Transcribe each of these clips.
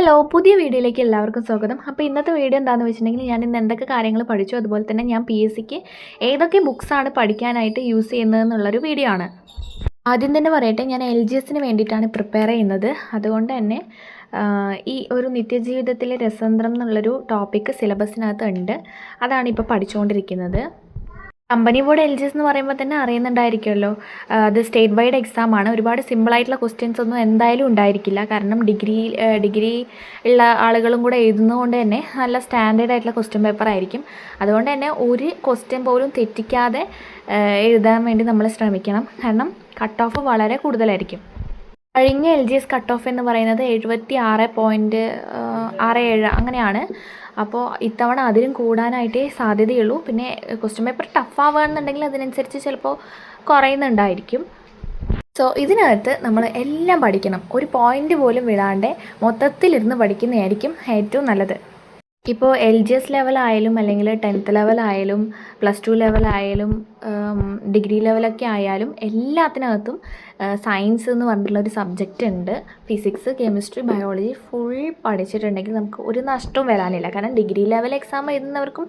Hello, പുതിയ വീഡിയോയിലേക്ക് എല്ലാവർക്കും സ്വാഗതം. അപ്പോൾ ഇന്നത്തെ വീഡിയോ എന്താണെന്ന് വെച്ചിട്ടുണ്ടെങ്കിൽ ഞാൻ ഇന്ന് എന്തൊക്കെ കാര്യങ്ങൾ പഠിച്ചു, അതുപോലെ തന്നെ ഞാൻ PSCക്ക് ഏതൊക്കെ ബുക്സാണ് പഠിക്കാനായിട്ട് യൂസ് ചെയ്യുന്നതെന്നുള്ളൊരു വീഡിയോ ആണ്. ആദ്യം തന്നെ പറയട്ടെ, ഞാൻ LGSന് വേണ്ടിയിട്ടാണ് പ്രിപ്പയർ ചെയ്യുന്നത്. അതുകൊണ്ട് തന്നെ ഈ ഒരു നിത്യജീവിതത്തിലെ രസതന്ത്രം എന്നുള്ളൊരു ടോപ്പിക്ക് സിലബസിനകത്ത് ഉണ്ട്. അതാണ് ഇപ്പോൾ പഠിച്ചുകൊണ്ടിരിക്കുന്നത്. കമ്പനി ബോർഡ് LGS എന്ന് പറയുമ്പോൾ തന്നെ അറിയുന്നുണ്ടായിരിക്കുമല്ലോ, അത് സ്റ്റേറ്റ് വൈഡ് എക്സാമാണ്. ഒരുപാട് സിമ്പിളായിട്ടുള്ള ക്വസ്റ്റ്യൻസ് ഒന്നും എന്തായാലും ഉണ്ടായിരിക്കില്ല. കാരണം ഡിഗ്രി ഉള്ള ആളുകളും കൂടെ എഴുതുന്നതുകൊണ്ട് തന്നെ നല്ല സ്റ്റാൻഡേർഡ് ആയിട്ടുള്ള ക്വസ്റ്റ്യൻ പേപ്പർ ആയിരിക്കും. അതുകൊണ്ട് തന്നെ ഒരു ക്വസ്റ്റ്യൻ പോലും തെറ്റിക്കാതെ എഴുതാൻ വേണ്ടി നമ്മൾ ശ്രമിക്കണം. കാരണം കട്ട് ഓഫ് വളരെ കൂടുതലായിരിക്കും. കഴിഞ്ഞ LGS കട്ട് ഓഫ് എന്ന് പറയുന്നത് 76.67 അങ്ങനെയാണ്. അപ്പോൾ ഇത്തവണ അതിലും കൂടാനായിട്ടേ സാധ്യതയുള്ളൂ. പിന്നെ ക്വസ്റ്റ്യൻ പേപ്പർ ടഫ് ആവുകയാണെന്നുണ്ടെങ്കിൽ അതിനനുസരിച്ച് ചിലപ്പോൾ കുറയുന്നുണ്ടായിരിക്കും. സോ ഇതിനകത്ത് നമ്മൾ എല്ലാം പഠിക്കണം. ഒരു പോയിൻ്റ് പോലും വിടാണ്ട് മൊത്തത്തിലിരുന്ന് പഠിക്കുന്നതായിരിക്കും ഏറ്റവും നല്ലത്. ഇപ്പോൾ LGS ലെവലായാലും അല്ലെങ്കിൽ 10th ലെവലായാലും +2 ലെവലായാലും ഡിഗ്രി ലെവലൊക്കെ ആയാലും എല്ലാത്തിനകത്തും സയൻസ് എന്ന് പറഞ്ഞിട്ടുള്ളൊരു സബ്ജക്റ്റ് ഉണ്ട്. ഫിസിക്സ്, കെമിസ്ട്രി, ബയോളജി ഫുൾ പഠിച്ചിട്ടുണ്ടെങ്കിൽ നമുക്ക് ഒരു നഷ്ടവും വരാനില്ല. കാരണം ഡിഗ്രി ലെവൽ എക്സാം എഴുതുന്നവർക്കും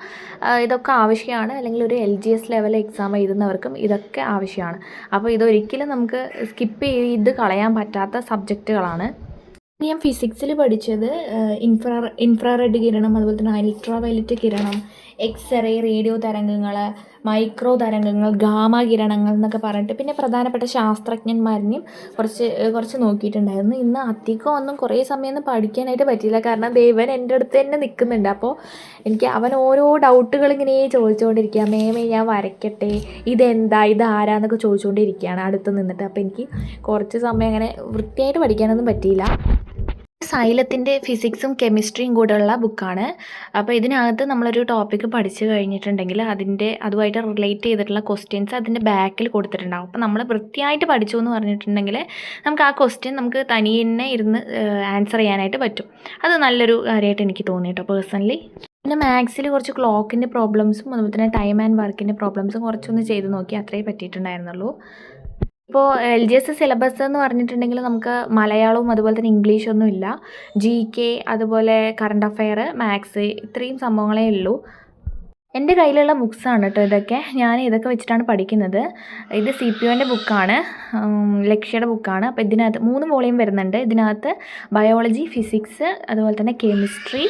ഇതൊക്കെ ആവശ്യമാണ്, അല്ലെങ്കിൽ ഒരു LGS ലെവൽ എക്സാം എഴുതുന്നവർക്കും ഇതൊക്കെ ആവശ്യമാണ്. അപ്പോൾ ഇതൊരിക്കലും നമുക്ക് സ്കിപ്പ് ചെയ്ത് കളയാൻ പറ്റാത്ത സബ്ജക്റ്റുകളാണ്. ഞാൻ ഫിസിക്സിൽ പഠിച്ചത് ഇൻഫ്രാറെഡ് കിരണം, അതുപോലെ തന്നെ അൾട്രാ വയലറ്റ് കിരണം, എക്സ്റേ, റേഡിയോ തരംഗങ്ങൾ, മൈക്രോ തരംഗങ്ങൾ, ഗാമ കിരണങ്ങൾ എന്നൊക്കെ പറഞ്ഞിട്ട് പിന്നെ പ്രധാനപ്പെട്ട ശാസ്ത്രജ്ഞന്മാരിനെയും കുറച്ച് നോക്കിയിട്ടുണ്ടായിരുന്നു. ഇന്ന് അധികം ഒന്നും കുറേ സമയമൊന്നും പഠിക്കാനായിട്ട് പറ്റിയില്ല. കാരണം ദേവൻ എൻ്റെ അടുത്ത് തന്നെ നിൽക്കുന്നുണ്ട്. അപ്പോൾ എനിക്ക് അവൻ ഓരോ ഡൗട്ടുകൾ ഇങ്ങനെ ചോദിച്ചുകൊണ്ടിരിക്കുക. മേമേ ഞാൻ വരയ്ക്കട്ടെ, ഇതെന്താ, ഇതാരാന്നൊക്കെ ചോദിച്ചുകൊണ്ടിരിക്കുകയാണ് അടുത്ത് നിന്നിട്ട്. അപ്പോൾ എനിക്ക് കുറച്ച് സമയം അങ്ങനെ വൃത്തിയായിട്ട് പഠിക്കാനൊന്നും പറ്റിയില്ല. സൈലത്തിൻ്റെ ഫിസിക്സും കെമിസ്ട്രിയും കൂടെയുള്ള ബുക്കാണ്. അപ്പോൾ ഇതിനകത്ത് നമ്മളൊരു ടോപ്പിക്ക് പഠിച്ചു കഴിഞ്ഞിട്ടുണ്ടെങ്കിൽ അതുമായിട്ട് റിലേറ്റ് ചെയ്തിട്ടുള്ള ക്വസ്റ്റ്യൻസ് അതിൻ്റെ ബാക്കിൽ കൊടുത്തിട്ടുണ്ടാകും. അപ്പോൾ നമ്മൾ വൃത്തിയായിട്ട് പഠിച്ചു എന്ന് പറഞ്ഞിട്ടുണ്ടെങ്കിൽ നമുക്ക് ആ ക്വസ്റ്റ്യൻ നമുക്ക് തനിയെ തന്നെ ഇരുന്ന് ആൻസർ ചെയ്യാനായിട്ട് പറ്റും. അത് നല്ലൊരു കാര്യമായിട്ട് എനിക്ക് തോന്നി കേട്ടോ പേഴ്സണലി. പിന്നെ മാത്സിൽ കുറച്ച് ക്ലോക്കിൻ്റെ പ്രോബ്ലംസും അതുപോലെ തന്നെ ടൈം ആൻഡ് വർക്കിൻ്റെ പ്രോബ്ലംസും കുറച്ചൊന്ന് ചെയ്ത് നോക്കി, അത്രയേ പറ്റിയിട്ടുണ്ടായിരുന്നുള്ളൂ. ഇപ്പോൾ LGS സിലബസ് എന്ന് പറഞ്ഞിട്ടുണ്ടെങ്കിൽ നമുക്ക് മലയാളവും അതുപോലെ തന്നെ ഇംഗ്ലീഷൊന്നും ഇല്ല. GK, അതുപോലെ കറണ്ട് അഫെയർ, മാത്സ്, ഇത്രയും സംഭവങ്ങളേ ഉള്ളൂ. എൻ്റെ കയ്യിലുള്ള ബുക്സാണ് കേട്ടോ ഇതൊക്കെ. ഞാൻ ഇതൊക്കെ വെച്ചിട്ടാണ് പഠിക്കുന്നത്. ഇത് CPOൻ്റെ ബുക്കാണ്, ലക്ഷ്യയുടെ ബുക്കാണ്. അപ്പോൾ ഇതിനകത്ത് 3 വോളിയം വരുന്നുണ്ട്. ഇതിനകത്ത് ബയോളജി, ഫിസിക്സ്, അതുപോലെ തന്നെ കെമിസ്ട്രി,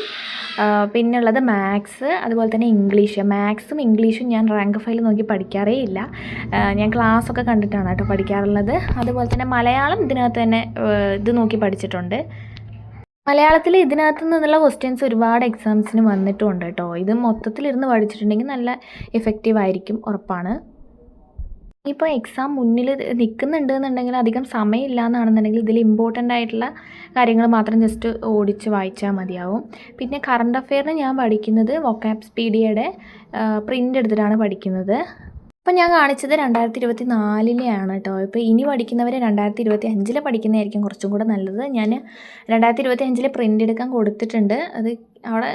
പിന്നുള്ളത് മാത്സ്, അതുപോലെ തന്നെ ഇംഗ്ലീഷ്. മാത്സും ഇംഗ്ലീഷും ഞാൻ റാങ്ക് ഫയൽ നോക്കി പഠിക്കാറേ ഇല്ല. ഞാൻ ക്ലാസ്സൊക്കെ കണ്ടിട്ടാണ് കേട്ടോ പഠിക്കാറുള്ളത്. അതുപോലെ തന്നെ മലയാളം ഇതിനകത്ത് തന്നെ ഇത് നോക്കി പഠിച്ചിട്ടുണ്ട്. മലയാളത്തിൽ ഇതിനകത്ത് നിന്നുള്ള ക്വസ്റ്റ്യൻസ് ഒരുപാട് എക്സാംസിന് വന്നിട്ടുമുണ്ട് കേട്ടോ. ഇത് മൊത്തത്തിലിരുന്ന് പഠിച്ചിട്ടുണ്ടെങ്കിൽ നല്ല എഫക്റ്റീവായിരിക്കും, ഉറപ്പാണ്. ഇപ്പോൾ എക്സാം മുന്നിൽ നിൽക്കുന്നുണ്ട് എന്നുണ്ടെങ്കിൽ അധികം സമയമില്ല എന്നാണെന്നുണ്ടെങ്കിൽ ഇതിൽ ഇമ്പോർട്ടൻ്റ് ആയിട്ടുള്ള കാര്യങ്ങൾ മാത്രം ജസ്റ്റ് ഓടിച്ച് വായിച്ചാൽ മതിയാവും. പിന്നെ കറണ്ട് അഫെയറിന് ഞാൻ പഠിക്കുന്നത് വൊക്കാബ്സ്പീഡിയയുടെ പ്രിൻ്റ് എടുത്തിട്ടാണ് പഠിക്കുന്നത്. അപ്പോൾ ഞാൻ കാണിച്ചത് 2024 കേട്ടോ. ഇപ്പോൾ ഇനി പഠിക്കുന്നവർ 2025 പഠിക്കുന്നതായിരിക്കും കുറച്ചും കൂടെ നല്ലത്. ഞാൻ 2025 പ്രിൻ്റ് എടുക്കാൻ കൊടുത്തിട്ടുണ്ട്. അത് അവിടെ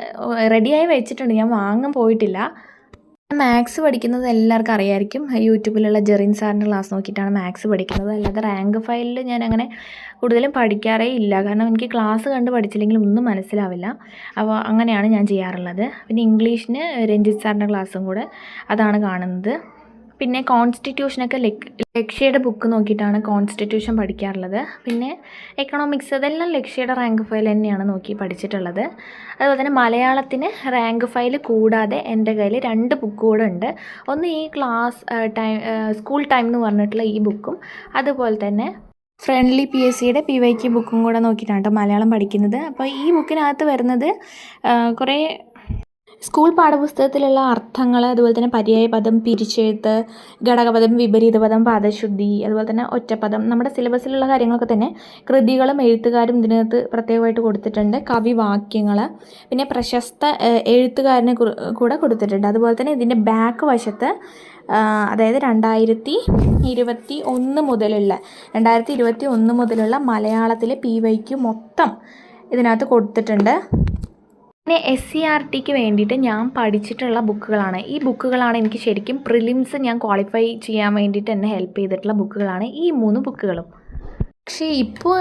റെഡിയായി വെച്ചിട്ടുണ്ട്, ഞാൻ വാങ്ങാൻ പോയിട്ടില്ല. മാത്സ് പഠിക്കുന്നത് എല്ലാവർക്കും അറിയാമായിരിക്കും. യൂട്യൂബിലുള്ള ജെറിൻ സാറിൻ്റെ ക്ലാസ് നോക്കിയിട്ടാണ് മാത്സ് പഠിക്കുന്നത്. അല്ലാതെ റാങ്ക് ഫയലിൽ ഞാൻ അങ്ങനെ കൂടുതലും പഠിക്കാറേ ഇല്ല. കാരണം എനിക്ക് ക്ലാസ് കണ്ട് പഠിച്ചില്ലെങ്കിൽ ഒന്നും മനസ്സിലാവില്ല. അപ്പോൾ അങ്ങനെയാണ് ഞാൻ ചെയ്യാറുള്ളത്. പിന്നെ ഇംഗ്ലീഷിന് രഞ്ജിത്ത് സാറിൻ്റെ ക്ലാസ്സും കൂടെ അതാണ് കാണുന്നത്. പിന്നെ കോൺസ്റ്റിറ്റ്യൂഷനൊക്കെ ലക്ഷ്യയുടെ ബുക്ക് നോക്കിയിട്ടാണ് കോൺസ്റ്റിറ്റ്യൂഷൻ പഠിക്കാറുള്ളത്. പിന്നെ എക്കണോമിക്സ്, അതെല്ലാം ലക്ഷ്യയുടെ റാങ്ക് ഫയൽ തന്നെയാണ് നോക്കി പഠിച്ചിട്ടുള്ളത്. അതുപോലെ തന്നെ മലയാളത്തിന് റാങ്ക് ഫയൽ കൂടാതെ എൻ്റെ കയ്യിൽ 2 ബുക്ക് കൂടെ ഉണ്ട്. ഒന്ന് ഈ സ്കൂൾ ടൈം എന്ന് പറഞ്ഞിട്ടുള്ള ഈ ബുക്കും, അതുപോലെ തന്നെ ഫ്രണ്ട്ലി PSCയുടെ PYQ ബുക്കും കൂടെ നോക്കിയിട്ടാണ് കേട്ടോ മലയാളം പഠിക്കുന്നത്. അപ്പോൾ ഈ ബുക്കിനകത്ത് വരുന്നത് കുറേ സ്കൂൾ പാഠപുസ്തകത്തിലുള്ള അർത്ഥങ്ങൾ, അതുപോലെ തന്നെ പര്യായപദം, പിരിച്ചെഴുത്ത്, ഘടകപദം, വിപരീതപദം, പദശുദ്ധി, അതുപോലെ തന്നെ ഒറ്റപ്പദം, നമ്മുടെ സിലബസിലുള്ള കാര്യങ്ങളൊക്കെ തന്നെ കൃതികളും എഴുത്തുകാരും ഇതിനകത്ത് പ്രത്യേകമായിട്ട് കൊടുത്തിട്ടുണ്ട്. കവിവാക്യങ്ങൾ, പിന്നെ പ്രശസ്ത എഴുത്തുകാരനെ കൂടെ കൊടുത്തിട്ടുണ്ട്. അതുപോലെ തന്നെ ഇതിൻ്റെ ബാക്ക് വശത്ത് അതായത് 2021 മുതലുള്ള മലയാളത്തിലെ PYQ മൊത്തം ഇതിനകത്ത് കൊടുത്തിട്ടുണ്ട്. പിന്നെ SCERTക്ക് വേണ്ടിയിട്ട് ഞാൻ പഠിച്ചിട്ടുള്ള ബുക്കുകളാണ്. ഈ ബുക്കുകളാണ് എനിക്ക് ശരിക്കും പ്രിലിംസ് ഞാൻ ക്വാളിഫൈ ചെയ്യാൻ വേണ്ടിയിട്ട് എന്നെ ഹെൽപ്പ് ചെയ്തിട്ടുള്ള ബുക്കുകളാണ് ഈ 3 ബുക്കുകളും. പക്ഷേ ഇപ്പോൾ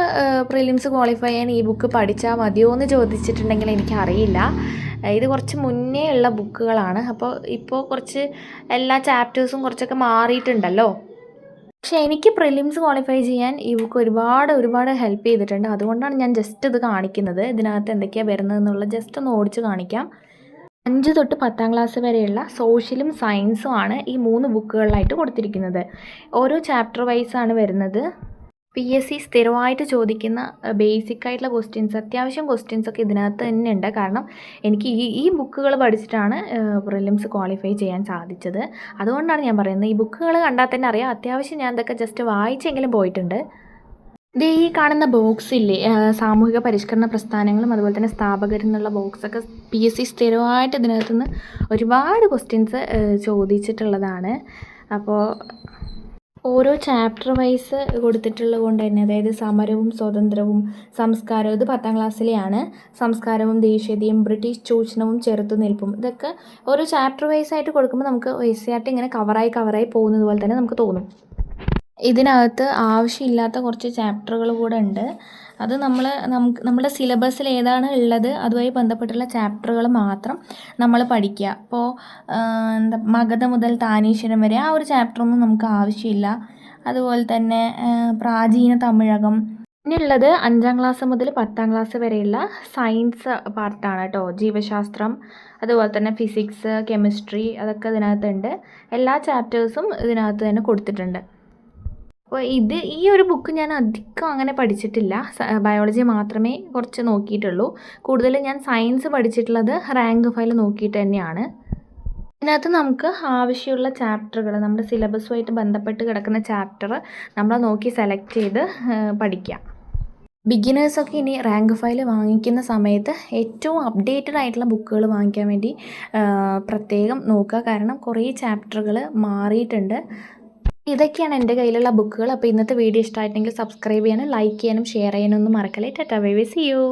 പ്രിലിംസ് ക്വാളിഫൈ ചെയ്യാൻ ഈ ബുക്ക് പഠിച്ചാൽ മതിയോ എന്ന് ചോദിച്ചിട്ടുണ്ടെങ്കിൽ എനിക്കറിയില്ല. ഇത് കുറച്ച് മുന്നേ ഉള്ള ബുക്കുകളാണ്. അപ്പോൾ ഇപ്പോൾ കുറച്ച് എല്ലാ ചാപ്റ്റേഴ്സും കുറച്ചൊക്കെ മാറിയിട്ടുണ്ടല്ലോ. പക്ഷേ എനിക്ക് പ്രിലിംസ് ക്വാളിഫൈ ചെയ്യാൻ ഈ ബുക്ക് ഒരുപാട് ഹെൽപ്പ് ചെയ്തിട്ടുണ്ട്. അതുകൊണ്ടാണ് ഞാൻ ജസ്റ്റ് ഇത് കാണിക്കുന്നത്. ഇതിനകത്ത് എന്തൊക്കെയാണ് വരുന്നതെന്നുള്ള ജസ്റ്റ് ഒന്ന് ഓടിച്ച് കാണിക്കാം. 5 തൊട്ട് 10ാം ക്ലാസ് വരെയുള്ള സോഷ്യലും സയൻസും ആണ് ഈ 3 ബുക്കുകളിലായിട്ട് കൊടുത്തിരിക്കുന്നത്. ഓരോ ചാപ്റ്റർ വൈസാണ് വരുന്നത്. PSC സ്ഥിരമായിട്ട് ചോദിക്കുന്ന ബേസിക് ആയിട്ടുള്ള ക്വസ്റ്റ്യൻസ്, അത്യാവശ്യം ക്വസ്റ്റ്യൻസ് ഒക്കെ ഇതിനകത്ത് തന്നെ ഉണ്ട്. കാരണം എനിക്ക് ഈ ബുക്കുകൾ പഠിച്ചിട്ടാണ് പ്രിലിംസ് ക്വാളിഫൈ ചെയ്യാൻ സാധിച്ചത്. അതുകൊണ്ടാണ് ഞാൻ പറയുന്നത്, ഈ ബുക്കുകൾ കണ്ടാൽ തന്നെ അറിയാം അത്യാവശ്യം ഞാൻ ഇതൊക്കെ ജസ്റ്റ് വായിച്ചെങ്കിലും പോയിട്ടുണ്ട്. ഇത് ഈ കാണുന്ന ബോക്സില്ലേ, സാമൂഹിക പരിഷ്കരണ പ്രസ്ഥാനങ്ങളും അതുപോലെ തന്നെ സ്ഥാപകരെന്നുള്ള ബോക്സൊക്കെ PSC സ്ഥിരമായിട്ട് ഇതിനകത്തുനിന്ന് ഒരുപാട് ക്വസ്റ്റ്യൻസ് ചോദിച്ചിട്ടുള്ളതാണ്. അപ്പോൾ ഓരോ ചാപ്റ്റർ വൈസ് കൊടുത്തിട്ടുള്ളത് കൊണ്ട് തന്നെ, അതായത് സമരവും സ്വതന്ത്രവും സംസ്കാരവും, ഇത് 10ാം ക്ലാസ്സിലെയാണ്. സംസ്കാരവും ദേശീയതയും ബ്രിട്ടീഷ് ചൂഷണവും ചെറുത്തുനിൽപ്പും, ഇതൊക്കെ ഓരോ ചാപ്റ്റർ വൈസ് ആയിട്ട് കൊടുക്കുമ്പോൾ നമുക്ക് NCERT ഇങ്ങനെ കവറായി പോകുന്നത് പോലെ തന്നെ നമുക്ക് തോന്നും. ഇതിനകത്ത് ആവശ്യമില്ലാത്ത കുറച്ച് ചാപ്റ്ററുകൾ കൂടെ ഉണ്ട്. അത് നമ്മുടെ സിലബസിൽ ഏതാണ് ഉള്ളത് അതുമായി ബന്ധപ്പെട്ടുള്ള ചാപ്റ്ററുകൾ മാത്രം നമ്മൾ പഠിക്കുക. അപ്പോൾ മഗധ മുതൽ താനീശ്വരം വരെ ആ ഒരു ചാപ്റ്ററൊന്നും നമുക്ക് ആവശ്യമില്ല. അതുപോലെ തന്നെ പ്രാചീന തമിഴകം, പിന്നെയുള്ളത് 5ാം ക്ലാസ് മുതൽ 10ാം ക്ലാസ് വരെയുള്ള സയൻസ് പാർട്ടാണ് കേട്ടോ. ജീവശാസ്ത്രം, അതുപോലെ തന്നെ ഫിസിക്സ്, കെമിസ്ട്രി, അതൊക്കെ ഇതിനകത്തുണ്ട്. എല്ലാ ചാപ്റ്റേഴ്സും ഇതിനകത്ത് തന്നെ കൊടുത്തിട്ടുണ്ട്. അപ്പോൾ ഈ ഒരു ബുക്ക് ഞാൻ അധികം അങ്ങനെ പഠിച്ചിട്ടില്ല. ബയോളജി മാത്രമേ കുറച്ച് നോക്കിയിട്ടുള്ളൂ. കൂടുതൽ ഞാൻ സയൻസ് പഠിച്ചിട്ടുള്ളത് റാങ്ക് ഫയൽ നോക്കിയിട്ട് തന്നെയാണ്. ഇതിനകത്ത് നമുക്ക് ആവശ്യമുള്ള ചാപ്റ്ററുകൾ, നമ്മുടെ സിലബസുമായിട്ട് ബന്ധപ്പെട്ട് കിടക്കുന്ന ചാപ്റ്റർ നമ്മൾ നോക്കി സെലക്ട് ചെയ്ത് പഠിക്കാം. ബിഗിനേഴ്സൊക്കെ ഇനി റാങ്ക് ഫയൽ വാങ്ങിക്കുന്ന സമയത്ത് ഏറ്റവും അപ്ഡേറ്റഡ് ആയിട്ടുള്ള ബുക്കുകൾ വാങ്ങിക്കാൻ വേണ്ടി പ്രത്യേകം നോക്കുക. കാരണം കുറേ ചാപ്റ്ററുകൾ മാറിയിട്ടുണ്ട്. ഇതൊക്കെയാണ് എൻ്റെ കയ്യിലുള്ള ബുക്കുകൾ. അപ്പോൾ ഇന്നത്തെ വീഡിയോ ഇഷ്ടമായിട്ടുണ്ടെങ്കിൽ സബ്സ്ക്രൈബ് ചെയ്യാനും ലൈക്ക് ചെയ്യാനും ഷെയർ ചെയ്യാനും ഒന്നും മറക്കല്ലേ. Tata bye bye, see U.